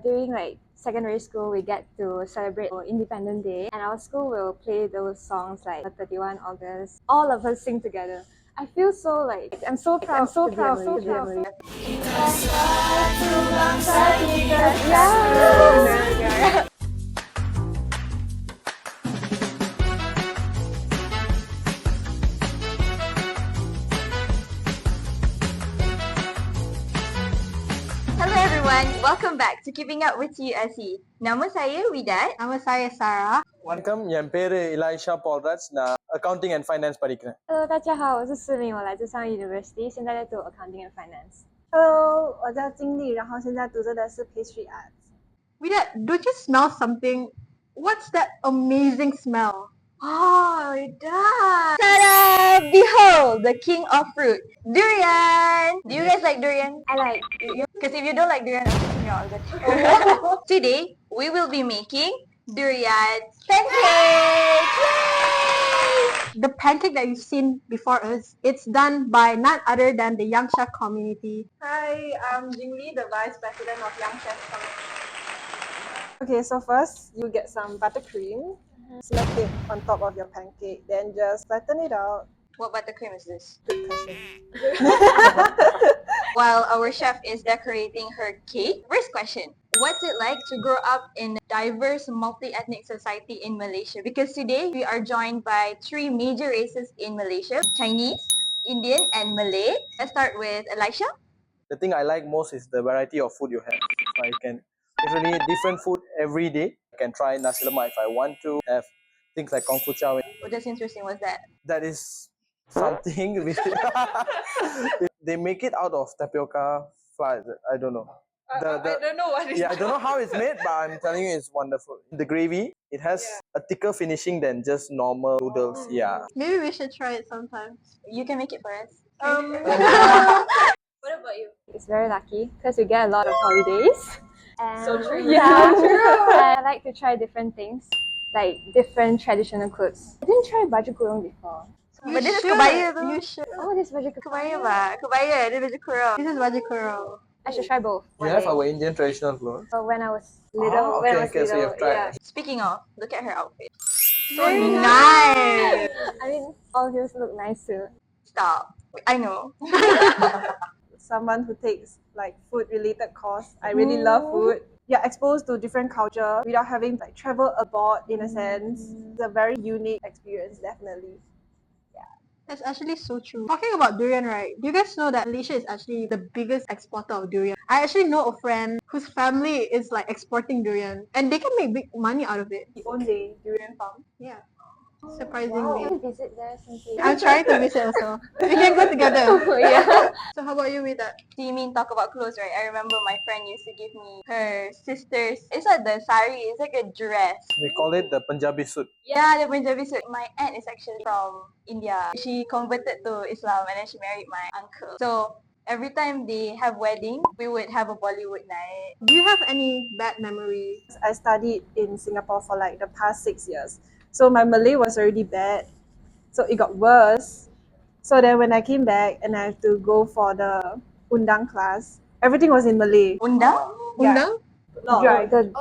During like secondary school, we get to celebrate Independence Day, and our school will play those songs like 31 August. All of us sing together. I feel so like I'm so proud. To be a Malaysian. Yeah. Hello everyone, welcome back to Keeping Up with TUSC. Nama saya Widat. Nama saya Sarah. வணக்கம் என் பேரு 𝗟𝗚𝗞𝗘 நான் accounting and finance படிக்கிறேன் 大家好，我是思明，我来自Sunway University， 现在在读 accounting and finance。 Hello， 我叫金丽，然后现在读着的是 pastry arts。 Widat, don't you smell something? What's that amazing smell? Oh, Widat! Ta-da! Behold, the king of fruit, durian! Do you guys like durian? I like. Because if you don't like durian, I'm kicking you out of the table. Today, we will be making durian pancakes! Yay! The pancake that you've seen before us, it's done by none other than the Young Chef community. Hi, I'm Jingli, the Vice President of Young Chef Community. Okay, so first you get some buttercream, slap it on top of your pancake, then just flatten it out. What buttercream is this? Good question. While our chef is decorating her cake, first question. What's it like to grow up in a diverse multi-ethnic society in Malaysia? Because today we are joined by three major races in Malaysia: Chinese, Indian, and Malay. Let's start with Elisha. The thing I like most is the variety of food you have. I can literally different food every day. I can try nasi lemak if I want to, have things like kung fu chow. What is interesting was that? That is something they make it out of tapioca flour. I don't know. I don't know what it is. Yeah, I don't know how it's made, but I'm telling you it's wonderful. The gravy, it has a thicker finishing than just normal noodles. Yeah. Maybe we should try it sometime. You can make it for us. What about you? It's very lucky because we get a lot of holidays. And So true. Yeah. So true. I like to try different things, like different traditional clothes. I didn't try baju kurung before. But this is kebaya tu. You should. Oh, this baju Kebaya ba? Kebaya, dia baju kurung. This is baju kurung. I should try both. We have our Indian traditional clothes. When I was little, Oh, when I was okay, so little, you've tried. Speaking of, look at her outfit. Very nice. I mean, all of yours look nice too. Stop. I know. Someone who takes like food-related course. I really love food. You're exposed to different culture without having like travel abroad in a sense. It's a very unique experience, definitely. That's actually so true. Talking about durian, right? Do you guys know that Malaysia is actually the biggest exporter of durian? I actually know a friend whose family is like exporting durian, and they can make big money out of it. He owns a durian farm. Yeah. Can Surprisingly. we visit there someday? I'm trying to visit also. We can go together. Yeah. So how about you with that? Do you mean talk about clothes, right? I remember my friend used to give me her sister's, it's not the sari, it's like a dress. We call it the Punjabi suit. Yeah, the Punjabi suit. My aunt is actually from India. She converted to Islam and then she married my uncle. So every time they have wedding, we would have a Bollywood night. Do you have any bad memories? I studied in Singapore for like the past 6 years. So my Malay was already bad. So it got worse. So then when I came back and I have to go for the undang class, everything was in Malay. Undang? Undang? No, Drive. the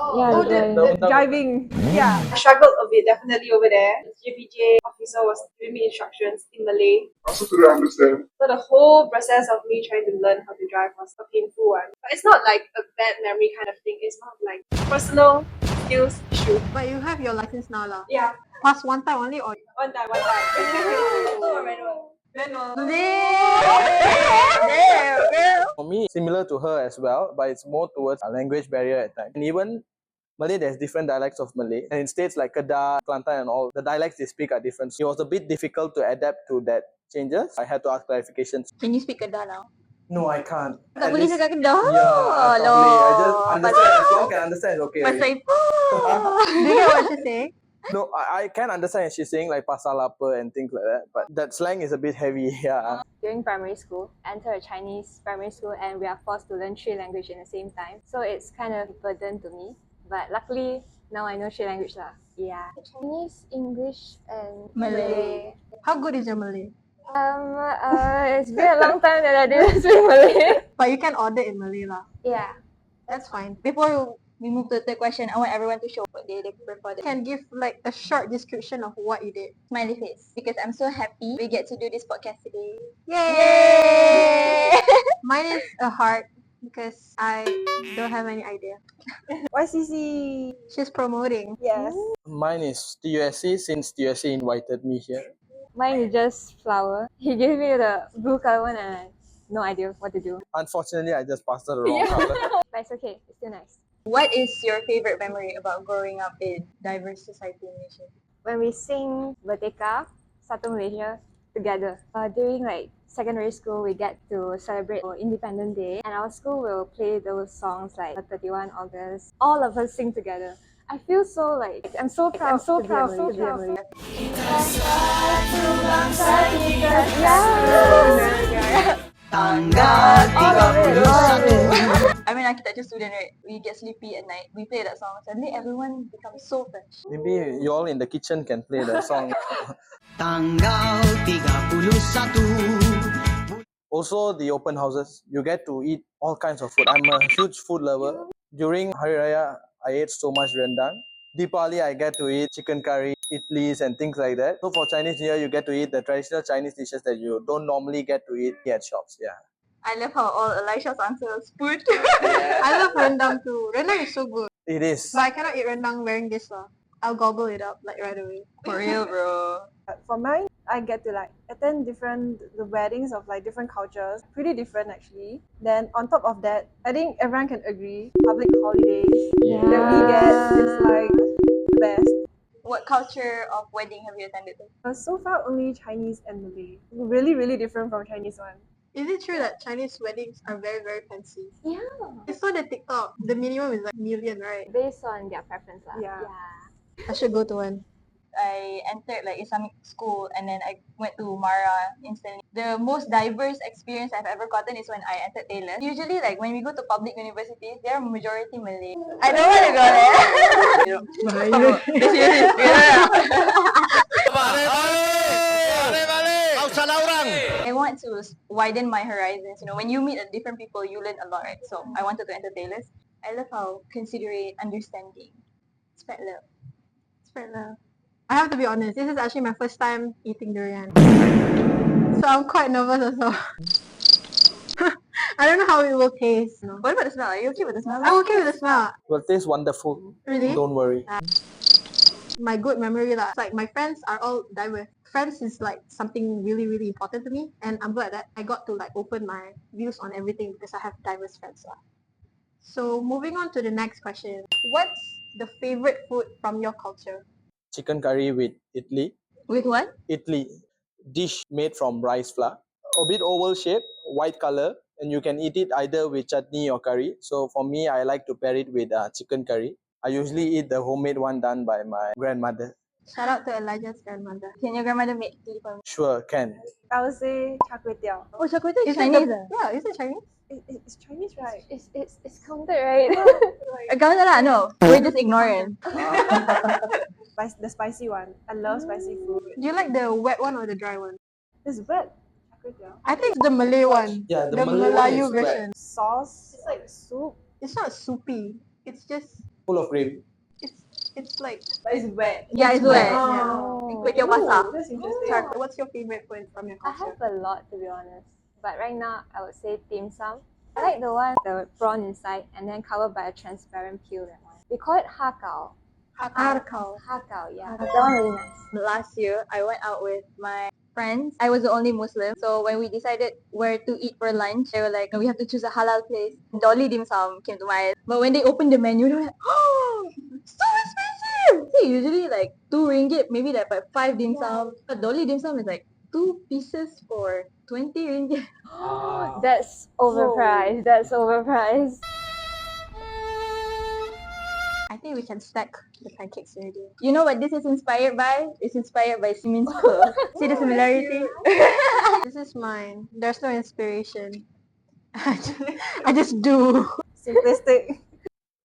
driving. Yeah, I struggled a bit definitely over there. The JPJ officer was giving me instructions in Malay. Also couldn't understand. So the whole process of me trying to learn how to drive was a painful one. But it's not like a bad memory kind of thing. It's not like personal skills issue. But you have your license now lah. Yeah, Pass one time only or one time. Auto or manual? Manual. There, girl. For me, similar to her as well, but it's more towards a language barrier at times. And even Malay, there's different dialects of Malay. And in states like Kedah, Kelantan and all, the dialects they speak are different. It was a bit difficult to adapt to that changes. I had to ask clarifications. Can you speak Kedah now? No, I can't. Tak At boleh least- cakap Kedah? Yeah, I Loh. can't play. I just understand. As long as I can understand, it's okay. Pasal already. itu. do you get what she's saying? No, I can understand she's saying like pasal apa and things like that. But that slang is a bit heavy, yeah. During primary school, I entered a Chinese primary school and we are forced to learn 3 languages at the same time. So it's kind of a burden to me. But luckily, now I know 3 languages lah. Yeah. Chinese, English, and Malay. How good is your Malay? It's been a long time that I didn't speak Malay. But you can order in Malay lah. Yeah. That's fine. Before we move to the third question. I want everyone to show what they prefer for the Can give like a short description of what you did. smiley face because I'm so happy we get to do this podcast today. Yay! Mine is a heart because I don't have any idea. YCC. She's promoting. Yes. Mine is TUSC since TUSC invited me here. Mine is just flower. He gave me the blue color one and I had no idea what to do. Unfortunately, I just passed the wrong color. But it's okay, it's still nice. What is your favorite memory about growing up in diverse society in Malaysia? When we sing 𝗟𝗚𝗞𝗘, Satu Malaysia, together. During like secondary school, we get to celebrate Independence Day and our school will play those songs like 31 August. All of us sing together. I feel so like, I'm so proud to be a Malaysian. Tanggal 31. I mean, architecture student, right? We get sleepy at night. We play that song. Suddenly, everyone becomes so fresh. Maybe you all in the kitchen can play the song. Tanggal 31. Also, the open houses, you get to eat all kinds of food. I'm a huge food lover. During Hari Raya, I ate so much rendang. Deepavali, I get to eat chicken curry, idlis and things like that. So for Chinese New Year, you get to eat the traditional Chinese dishes that you don't normally get to eat at shops. Yeah. I love how all Elisha's answers food. I love rendang too. Rendang is so good. It is. But I cannot eat rendang wearing this. I'll gobble it up like right away. For real, bro. For mine, I get to like attend the weddings of like different cultures. Pretty different actually. Then on top of that, I think everyone can agree, public holidays that we get is like the best. What culture of wedding have you attended? So far only Chinese and Malay. Really, really different from Chinese one. Is it true that Chinese weddings are very, very fancy? Yeah. I saw the TikTok. The minimum is like million, right? Based on their preference. Yeah. I should go to one. I entered like Islamic school and then I went to Mara instantly. The most diverse experience I've ever gotten is when I entered TUSC. Usually like when we go to public universities, they are majority Malay. I don't want to go there. I want to widen my horizons. You know, when you meet different people, you learn a lot, right? So I wanted to enter TUSC. I love how considerate, understanding, spread love. Spread love. I have to be honest, this is actually my first time eating durian. So I'm quite nervous also. I don't know how it will taste. No. What about the smell? Are you okay with the smell? I'm okay with the smell. It will taste wonderful. Really? Don't worry. My good memory lah. Like my friends are all diverse. Friends is like something really, really important to me, and I'm glad that I got to like open my views on everything because I have diverse friends lah. So moving on to the next question. What's the favorite food from your culture? Chicken curry with idli. With what? Idli, dish made from rice flour. A bit oval shape, white color, and you can eat it either with chutney or curry. So for me, I like to pair it with chicken curry. I usually eat the homemade one done by my grandmother. Shout out to Elijah's grandmother. Can your grandmother make tea for me? Sure, can. I would say char-kway-teow. Oh, char-kway-teow is Is it Chinese. Yeah, is it Chinese? It's Chinese, right? It's counted, right? No, we're just ignorant. The spicy one. I love spicy food. Do you like the wet one or the dry one? It's wet. Char-kway-teow. I think it's the Malay one. Yeah, the Malay one Melayu is wet. version. Sauce. It's like soup. It's not soupy. It's just Full of gravy. it's like But it's wet. Yeah, it's wet. Oh. With your basah. That's interesting. Char- What's your favorite food from your I culture? have a lot to be honest. But right now, I would say dim sum. I like the one with the prawn inside and then covered by a transparent peel. That one. We call it hakao. Hakao. Hakao, yeah. That one really nice. Last year, I went out with my friends. I was the only Muslim. So when we decided where to eat for lunch, they were like, we have to choose a halal place. Dolly Dim Sum came to mind. But when they opened the menu, they were like, oh, so expensive! See, usually like 2 ringgit, maybe like 5 dim sum. But Dolly Dim Sum is like 2 pieces for 20 ringgit. That's overpriced. That's overpriced. I think we can stack the pancakes already. You know what this is inspired by? It's inspired by Simin's curl. See the similarity? This is mine. There's no inspiration. I just do. Simplistic.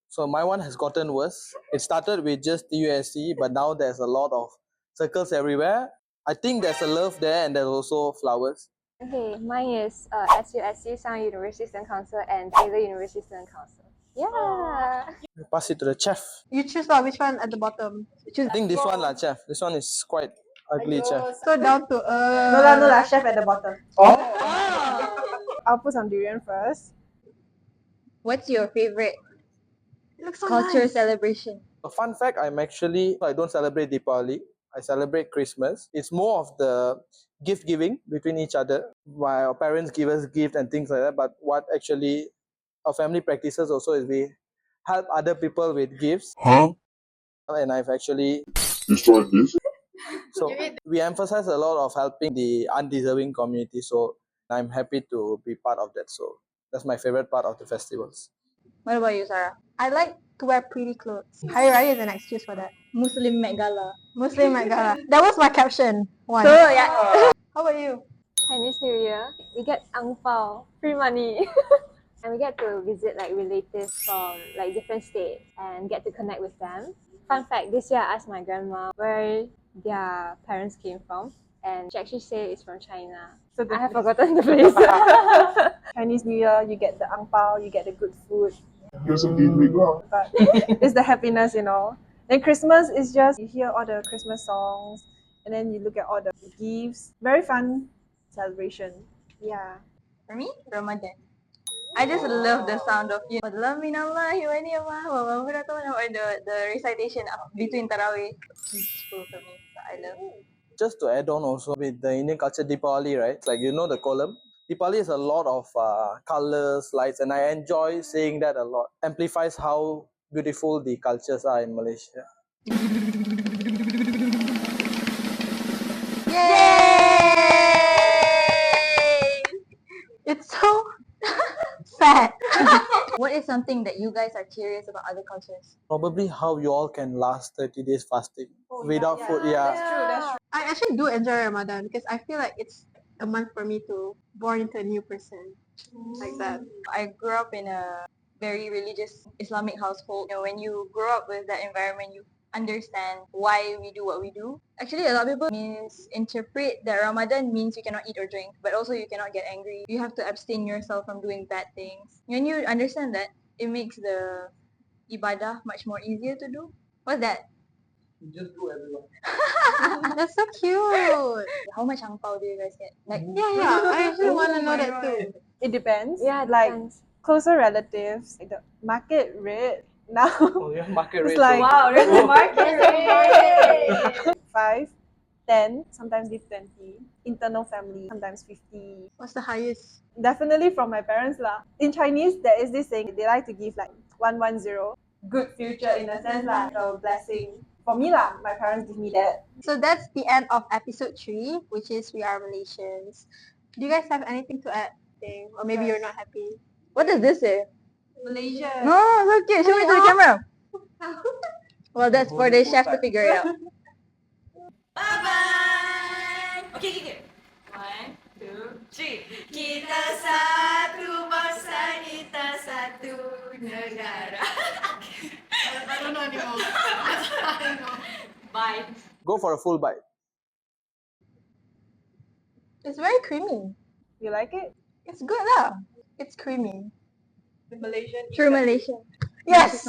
So my one has gotten worse. It started with just TUSC, but now there's a lot of circles everywhere. I think there's a love there and there's also flowers. Okay, mine is SUSC, Sunway University Student Council, and Taylor University Student Council. Yeah. Pass it to the chef. You choose which one at the bottom. Choose. I think this one lah, chef. This one is quite ugly, chef. So down to No lah, chef at the bottom. Oh. I'll put some durian first. What's your favorite It looks so culture nice. celebration? A fun fact, I don't celebrate Deepavali. I celebrate Christmas. It's more of the gift giving between each other. My our parents give us gifts and things like that. But what actually our family practices also is we help other people with gifts. And I've actually destroyed this. so we emphasize a lot of helping the undeserving community. So I'm happy to be part of that. So that's my favorite part of the festivals. What about you, Sarah? I like to wear pretty clothes. Hari Raya is an excuse for that. Muslim Met Gala. Muslim Met Gala. That was my caption. One. So yeah. How about you? Chinese New Year, we get ang pao, free money. And we get to visit like relatives from like different states and get to connect with them. Fun fact, this year I asked my grandma where their parents came from, and she actually said it's from China. So I have forgotten the place. Chinese New Year, you get the ang pao, you get the good food. Here's a dean week long. But it's the happiness, you know. Then Christmas is just, you hear all the Christmas songs, and then you look at all the gifts. Very fun celebration. Yeah. For me, Ramadan. I just love the sound of or the recitation between Tarawih. Peaceful for me. So I love it. Just to add on also with the Indian culture Deepavali, right? It's like the kolam. Deepavali is a lot of colors, lights, and I enjoy seeing that a lot. Amplifies how beautiful the cultures are in Malaysia. Yay! It's so sad. What is something that you guys are curious about other cultures? Probably how you all can last 30 days fasting without food. Yeah. That's true. I actually do enjoy Ramadan because I feel like it's a month for me to born into a new person. Like that. I grew up in a very religious Islamic household. You know, when you grow up with that environment, you understand why we do what we do. Actually, a lot of people misinterpret that Ramadan means you cannot eat or drink, but also you cannot get angry. You have to abstain yourself from doing bad things. When you understand that, it makes the ibadah much more easier to do. What's that? Just do everyone. That's so cute. How much ang pao do you guys get? Like, Yeah, I actually want to know that too. It depends. Yeah, it like depends. closer relatives, like the market rate now Oh, yeah, market it's rate. like wow, there's a market rate. 5, 10, sometimes give 20. Internal family, sometimes 50. What's the highest? Definitely from my parents lah. In Chinese, there is this saying they like to give like 110, good future in a sense like a blessing. For me lah, my parents give me that. So that's the end of episode 3, which is We Are Malaysians. Do you guys have anything to add? Or maybe you're not happy? What does this say? Malaysia. Oh, so cute. Show me to the camera. Well, that's for the chef to figure it out. Bye-bye. Okay. 1, 2, 3. Kita satu bangsa, kita satu negara. I don't know anymore. Bye. Go for a full bite. It's very creamy. You like it? It's good lah. It's creamy. Malaysian. True Malaysian. Yes!